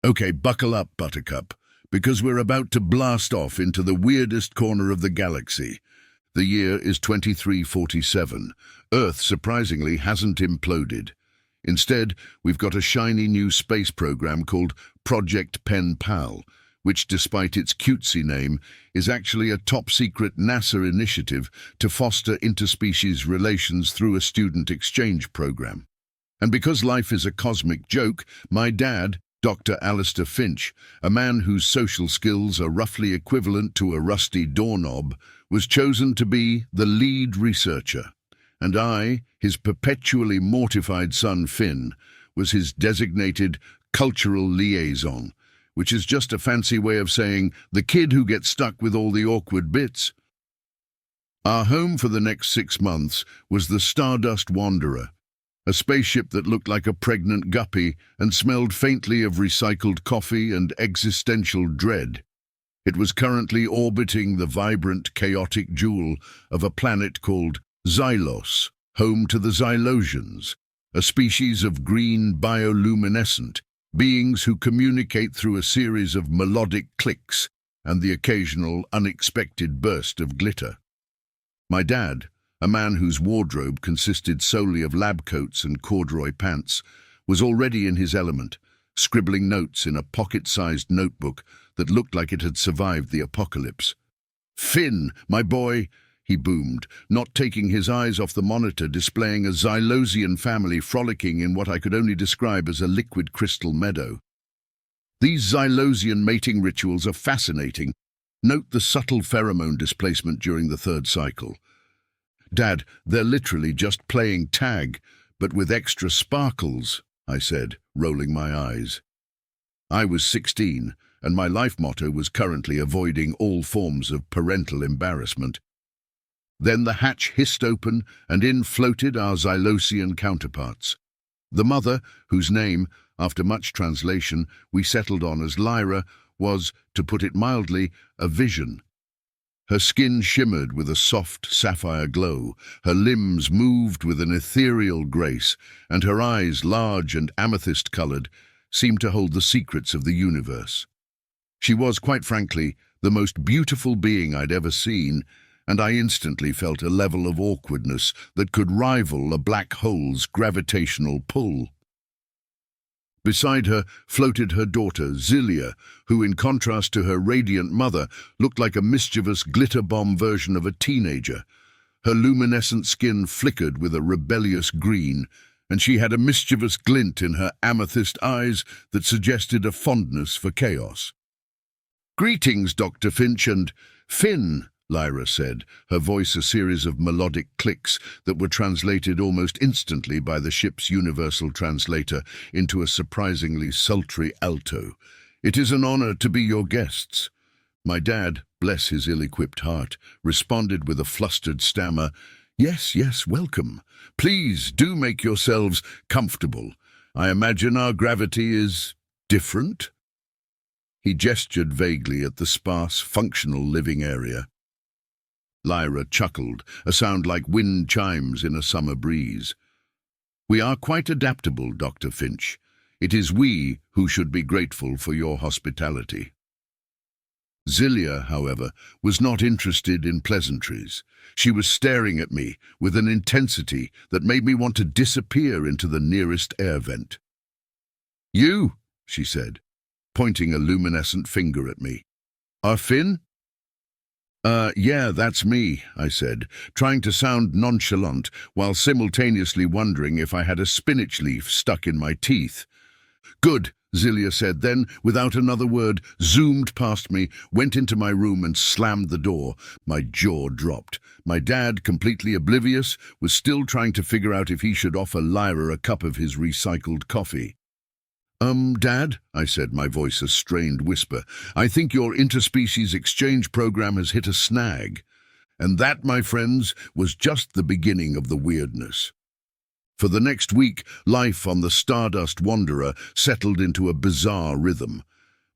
Okay, buckle up, Buttercup, because we're about to blast off into the weirdest corner of the galaxy. The year is 2347. Earth, surprisingly, hasn't imploded. Instead, we've got a shiny new space program called Project Pen Pal, which, despite its cutesy name, is actually a top-secret NASA initiative to foster interspecies relations through a student exchange program. And because life is a cosmic joke, my dad, Dr. Alistair Finch, a man whose social skills are roughly equivalent to a rusty doorknob, was chosen to be the lead researcher. And I, his perpetually mortified son Finn, was his designated cultural liaison, which is just a fancy way of saying the kid who gets stuck with all the awkward bits. Our home for the next 6 months was the Stardust Wanderer, a spaceship that looked like a pregnant guppy and smelled faintly of recycled coffee and existential dread. It was currently orbiting the vibrant, chaotic jewel of a planet called Xylos, home to the Xylosians, a species of green bioluminescent beings who communicate through a series of melodic clicks and the occasional unexpected burst of glitter. My dad, a man whose wardrobe consisted solely of lab coats and corduroy pants, was already in his element, scribbling notes in a pocket-sized notebook that looked like it had survived the apocalypse. "Finn, my boy," he boomed, not taking his eyes off the monitor displaying a Xylosian family frolicking in what I could only describe as a liquid crystal meadow. "These Xylosian mating rituals are fascinating. Note the subtle pheromone displacement during the 3rd cycle. Dad, they're literally just playing tag, but with extra sparkles," I said, rolling my eyes. I was 16, and my life motto was currently avoiding all forms of parental embarrassment. Then the hatch hissed open, and in floated our Xylosian counterparts. The mother, whose name, after much translation, we settled on as Lyra, was, to put it mildly, a vision. Her skin shimmered with a soft sapphire glow, her limbs moved with an ethereal grace, and her eyes, large and amethyst-colored, seemed to hold the secrets of the universe. She was, quite frankly, the most beautiful being I'd ever seen, and I instantly felt a level of awkwardness that could rival a black hole's gravitational pull. Beside her floated her daughter, Zilia, who, in contrast to her radiant mother, looked like a mischievous glitter bomb version of a teenager. Her luminescent skin flickered with a rebellious green, and she had a mischievous glint in her amethyst eyes that suggested a fondness for chaos. "Greetings, Dr. Finch and Finn," Lyra said, her voice a series of melodic clicks that were translated almost instantly by the ship's universal translator into a surprisingly sultry alto. "It is an honor to be your guests." My dad, bless his ill-equipped heart, responded with a flustered stammer, Yes, welcome. Please do make yourselves comfortable. I imagine our gravity is different?" He gestured vaguely at the sparse, functional living area. Lyra chuckled, a sound like wind chimes in a summer breeze. "We are quite adaptable, Dr. Finch. It is we who should be grateful for your hospitality." Zilia, however, was not interested in pleasantries. She was staring at me with an intensity that made me want to disappear into the nearest air vent. "You," she said, pointing a luminescent finger at me. "Are Finn?" Yeah, that's me," I said, trying to sound nonchalant while simultaneously wondering if I had a spinach leaf stuck in my teeth. "Good," Zilia said, then, without another word, zoomed past me, went into my room and slammed the door. My jaw dropped. My dad, completely oblivious, was still trying to figure out if he should offer Lyra a cup of his recycled coffee. Dad," I said, my voice a strained whisper, "I think your interspecies exchange program has hit a snag." And that, my friends, was just the beginning of the weirdness. For the next week, life on the Stardust Wanderer settled into a bizarre rhythm.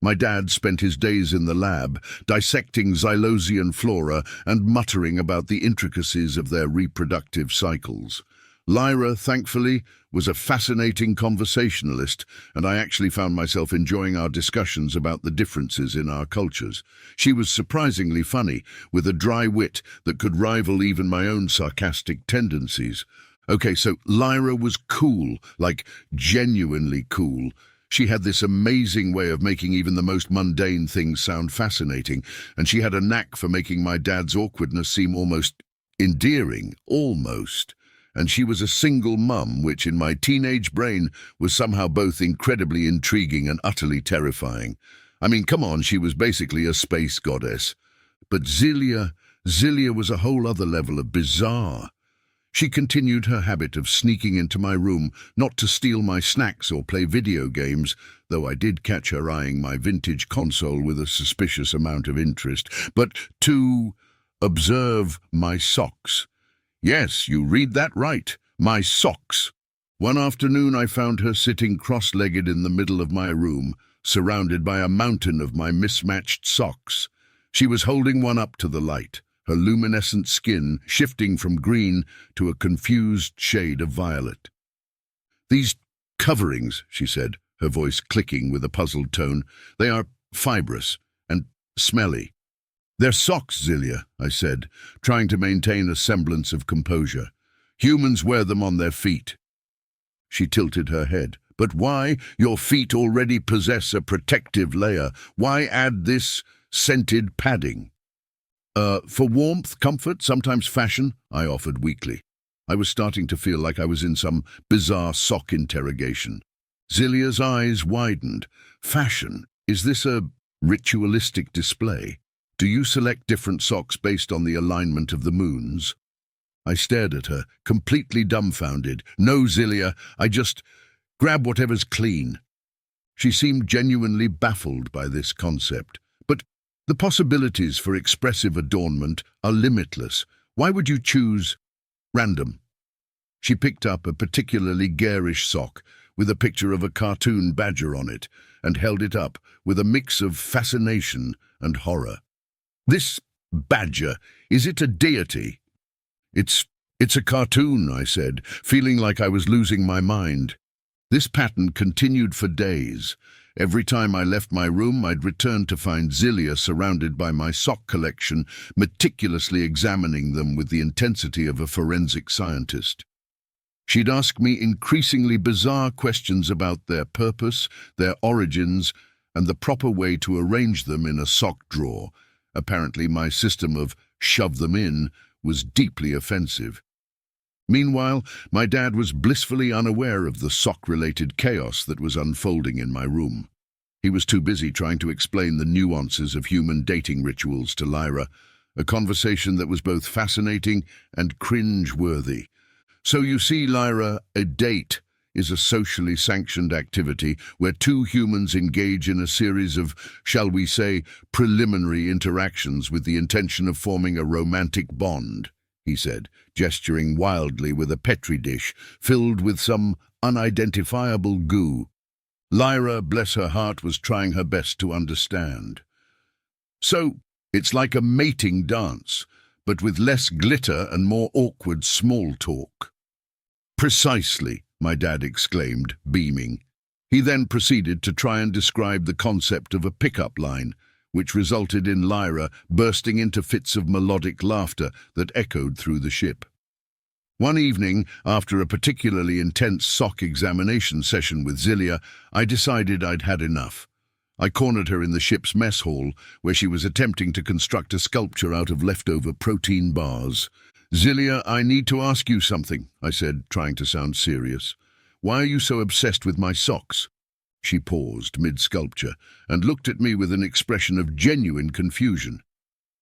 My dad spent his days in the lab, dissecting Xylosian flora and muttering about the intricacies of their reproductive cycles. Lyra, thankfully, was a fascinating conversationalist, and I actually found myself enjoying our discussions about the differences in our cultures. She was surprisingly funny, with a dry wit that could rival even my own sarcastic tendencies. Okay, so Lyra was cool, like genuinely cool. She had this amazing way of making even the most mundane things sound fascinating, and she had a knack for making my dad's awkwardness seem almost endearing, almost. And she was a single mum, which in my teenage brain was somehow both incredibly intriguing and utterly terrifying. I mean, come on, she was basically a space goddess. But Zillia was a whole other level of bizarre. She continued her habit of sneaking into my room, not to steal my snacks or play video games, though I did catch her eyeing my vintage console with a suspicious amount of interest, but to observe my socks. Yes, you read that right, my socks. One afternoon I found her sitting cross-legged in the middle of my room, surrounded by a mountain of my mismatched socks. She was holding one up to the light, her luminescent skin shifting from green to a confused shade of violet. "These coverings," she said, her voice clicking with a puzzled tone, "they are fibrous and smelly." "They're socks, Zillia," I said, trying to maintain a semblance of composure. "Humans wear them on their feet." She tilted her head. "But why? Your feet already possess a protective layer. Why add this scented padding?" For warmth, comfort, sometimes fashion," I offered weakly. I was starting to feel like I was in some bizarre sock interrogation. Zillia's eyes widened. "Fashion? Is this a ritualistic display? Do you select different socks based on the alignment of the moons?" I stared at her, completely dumbfounded. "No, Zillia, I just grab whatever's clean." She seemed genuinely baffled by this concept. "But the possibilities for expressive adornment are limitless. Why would you choose random?" She picked up a particularly garish sock with a picture of a cartoon badger on it and held it up with a mix of fascination and horror. "This badger, is it a deity?" It's a cartoon," I said, feeling like I was losing my mind. This pattern continued for days. Every time I left my room, I'd return to find Zillia surrounded by my sock collection, meticulously examining them with the intensity of a forensic scientist. She'd ask me increasingly bizarre questions about their purpose, their origins, and the proper way to arrange them in a sock drawer. Apparently, my system of shove them in was deeply offensive. Meanwhile, my dad was blissfully unaware of the sock-related chaos that was unfolding in my room. He was too busy trying to explain the nuances of human dating rituals to Lyra, a conversation that was both fascinating and cringe-worthy. "So you see, Lyra, a date is a socially sanctioned activity where two humans engage in a series of, shall we say, preliminary interactions with the intention of forming a romantic bond," he said, gesturing wildly with a petri dish filled with some unidentifiable goo. Lyra, bless her heart, was trying her best to understand. "So, it's like a mating dance, but with less glitter and more awkward small talk." "Precisely," my dad exclaimed, beaming. He then proceeded to try and describe the concept of a pickup line, which resulted in Lyra bursting into fits of melodic laughter that echoed through the ship. One evening, after a particularly intense sock examination session with Zillia, I decided I'd had enough. I cornered her in the ship's mess hall, where she was attempting to construct a sculpture out of leftover protein bars. "Zillia, I need to ask you something," I said, trying to sound serious. "Why are you so obsessed with my socks?" She paused mid-sculpture and looked at me with an expression of genuine confusion.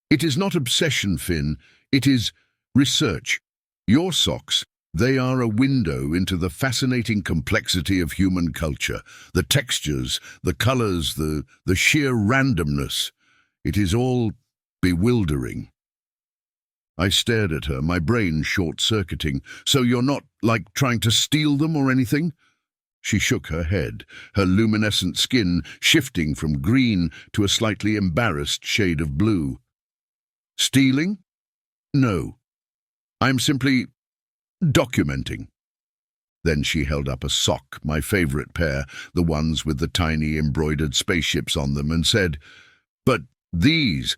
"It is not obsession, Finn. It is research. Your socks, they are a window into the fascinating complexity of human culture. The textures, the colors, the sheer randomness. It is all bewildering." I stared at her, my brain short-circuiting. "So you're not, like, trying to steal them or anything?" She shook her head, her luminescent skin shifting from green to a slightly embarrassed shade of blue. "Stealing? No. I'm simply documenting. Then she held up a sock, my favorite pair, the ones with the tiny embroidered spaceships on them, and said, "But these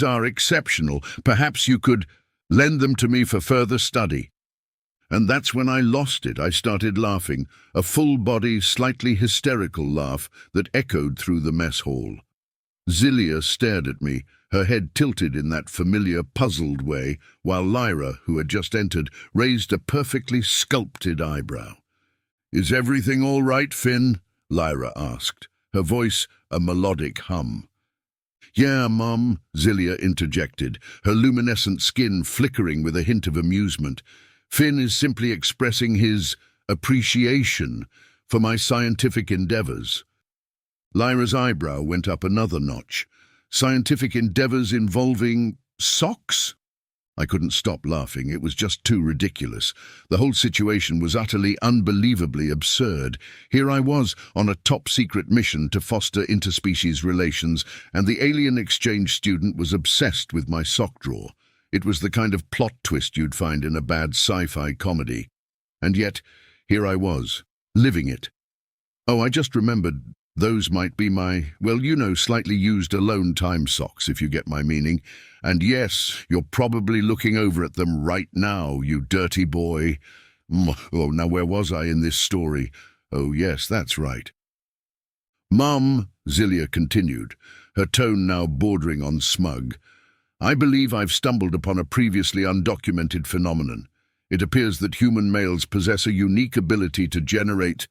are exceptional. Perhaps you could lend them to me for further study." And that's when I lost it. I started laughing, a full-body, slightly hysterical laugh that echoed through the mess hall. Zilia stared at me, her head tilted in that familiar, puzzled way, while Lyra, who had just entered, raised a perfectly sculpted eyebrow. "Is everything all right, Finn?" Lyra asked, her voice a melodic hum. "Yeah, Mum," Zilia interjected, her luminescent skin flickering with a hint of amusement. "Finn is simply expressing his appreciation for my scientific endeavors." Lyra's eyebrow went up another notch. "Scientific endeavors involving socks?" I couldn't stop laughing. It was just too ridiculous. The whole situation was utterly, unbelievably absurd. Here I was, on a top-secret mission to foster interspecies relations, and the alien exchange student was obsessed with my sock drawer. It was the kind of plot twist you'd find in a bad sci-fi comedy. And yet, here I was, living it. Oh, I just remembered. Those might be my, well, you know, slightly used alone time socks, if you get my meaning. And yes, you're probably looking over at them right now, you dirty boy. Oh, now where was I in this story? Oh, yes, that's right. "Mum," Zilia continued, her tone now bordering on smug, "I believe I've stumbled upon a previously undocumented phenomenon. It appears that human males possess a unique ability to generate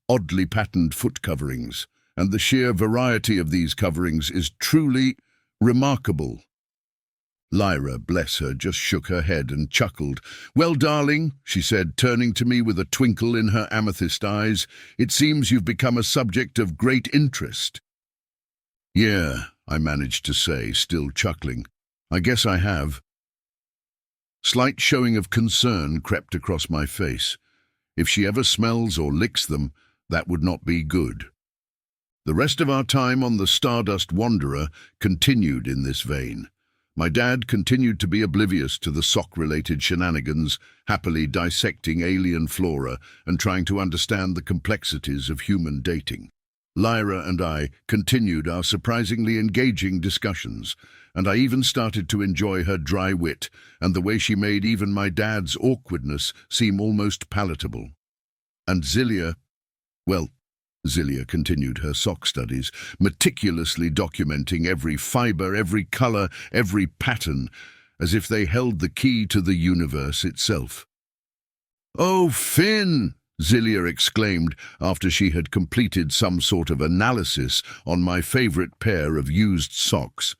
oddly patterned foot coverings, and the sheer variety of these coverings is truly remarkable." Lyra, bless her, just shook her head and chuckled. "Well, darling," she said, turning to me with a twinkle in her amethyst eyes, "it seems you've become a subject of great interest." "Yeah," I managed to say, still chuckling. "I guess I have." Slight showing of concern crept across my face. If she ever smells or licks them, that would not be good. The rest of our time on the Stardust Wanderer continued in this vein. My dad continued to be oblivious to the sock-related shenanigans, happily dissecting alien flora and trying to understand the complexities of human dating. Lyra and I continued our surprisingly engaging discussions, and I even started to enjoy her dry wit and the way she made even my dad's awkwardness seem almost palatable. And Zilia, well, Zilia continued her sock studies, meticulously documenting every fibre, every colour, every pattern, as if they held the key to the universe itself. "Oh, Finn!" Zilia exclaimed after she had completed some sort of analysis on my favourite pair of used socks.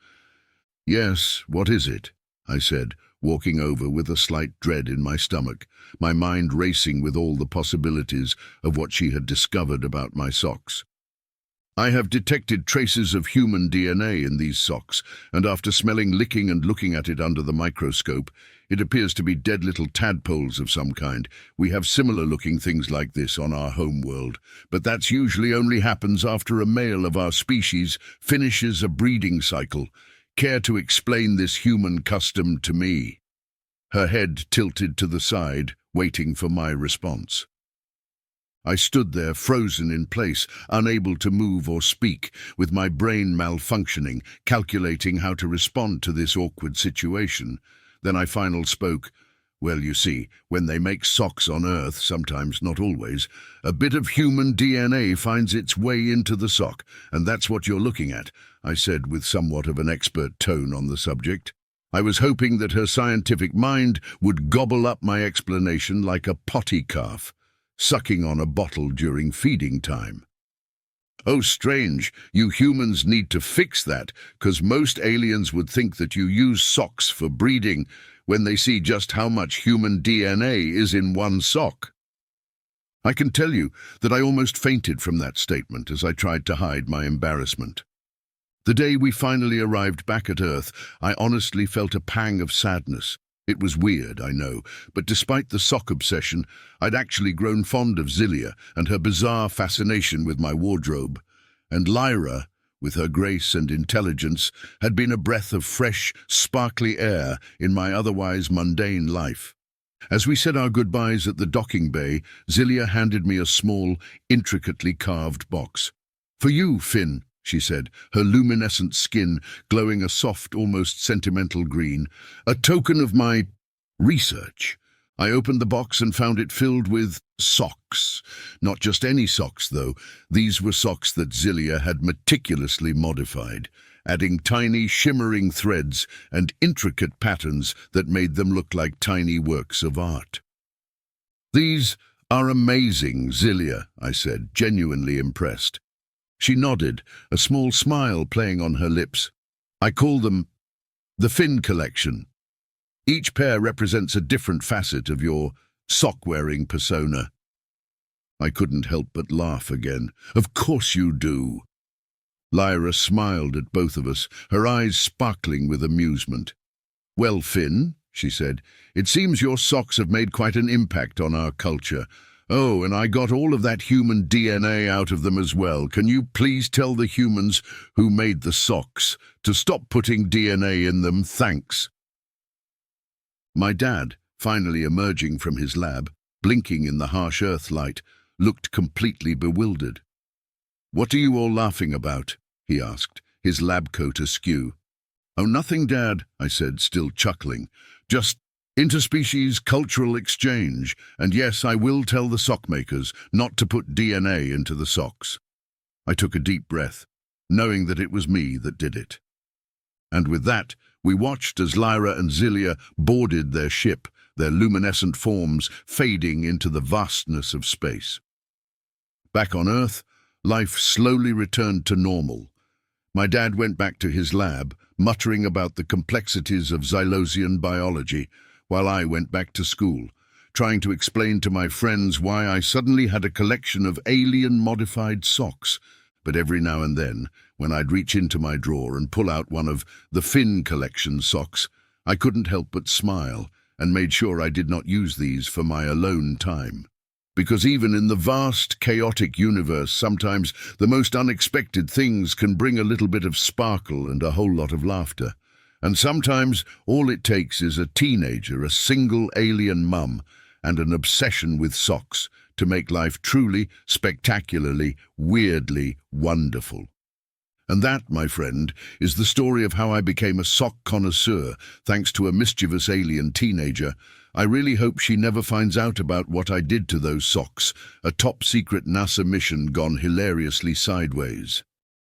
"Yes, what is it?" I said, walking over with a slight dread in my stomach, my mind racing with all the possibilities of what she had discovered about my socks. "I have detected traces of human DNA in these socks, and after smelling, licking and looking at it under the microscope, it appears to be dead little tadpoles of some kind. We have similar-looking things like this on our home world, but that's usually only happens after a male of our species finishes a breeding cycle. Care to explain this human custom to me?" Her head tilted to the side, waiting for my response. I stood there, frozen in place, unable to move or speak, with my brain malfunctioning, calculating how to respond to this awkward situation. Then I finally spoke. "Well, you see, when they make socks on Earth, sometimes, not always, a bit of human DNA finds its way into the sock, and that's what you're looking at," I said with somewhat of an expert tone on the subject. I was hoping that her scientific mind would gobble up my explanation like a potty calf, sucking on a bottle during feeding time. "Oh, strange. You humans need to fix that, 'cause most aliens would think that you use socks for breeding when they see just how much human DNA is in one sock." I can tell you that I almost fainted from that statement as I tried to hide my embarrassment. The day we finally arrived back at Earth, I honestly felt a pang of sadness. It was weird, I know, but despite the sock obsession, I'd actually grown fond of Zilia and her bizarre fascination with my wardrobe. And Lyra, with her grace and intelligence, had been a breath of fresh, sparkly air in my otherwise mundane life. As we said our goodbyes at the docking bay, Zilia handed me a small, intricately carved box. "For you, Finn," she said, her luminescent skin glowing a soft, almost sentimental green. "A token of my research." I opened the box and found it filled with socks. Not just any socks, though. These were socks that Zilia had meticulously modified, adding tiny, shimmering threads and intricate patterns that made them look like tiny works of art. "These are amazing, Zilia," I said, genuinely impressed. She nodded, a small smile playing on her lips. "I call them the Finn collection. Each pair represents a different facet of your sock-wearing persona." I couldn't help but laugh again. "Of course you do." Lyra smiled at both of us, her eyes sparkling with amusement. "Well, Finn," she said, "it seems your socks have made quite an impact on our culture. Oh, and I got all of that human DNA out of them as well. Can you please tell the humans who made the socks to stop putting DNA in them? Thanks." My dad, finally emerging from his lab, blinking in the harsh earth light, looked completely bewildered. "What are you all laughing about?" he asked, his lab coat askew. "Oh, nothing, Dad," I said, still chuckling. "Just interspecies cultural exchange, and yes, I will tell the sock makers not to put DNA into the socks." I took a deep breath, knowing that it was me that did it. And with that, we watched as Lyra and Zilia boarded their ship, their luminescent forms fading into the vastness of space. Back on Earth, life slowly returned to normal. My dad went back to his lab, muttering about the complexities of Xylosian biology, while I went back to school, trying to explain to my friends why I suddenly had a collection of alien-modified socks. But every now and then, when I'd reach into my drawer and pull out one of the Finn collection socks, I couldn't help but smile and made sure I did not use these for my alone time. Because even in the vast, chaotic universe, sometimes the most unexpected things can bring a little bit of sparkle and a whole lot of laughter. And sometimes all it takes is a teenager, a single alien mum, and an obsession with socks to make life truly, spectacularly, weirdly wonderful. And that, my friend, is the story of how I became a sock connoisseur thanks to a mischievous alien teenager. I really hope she never finds out about what I did to those socks, a top-secret NASA mission gone hilariously sideways.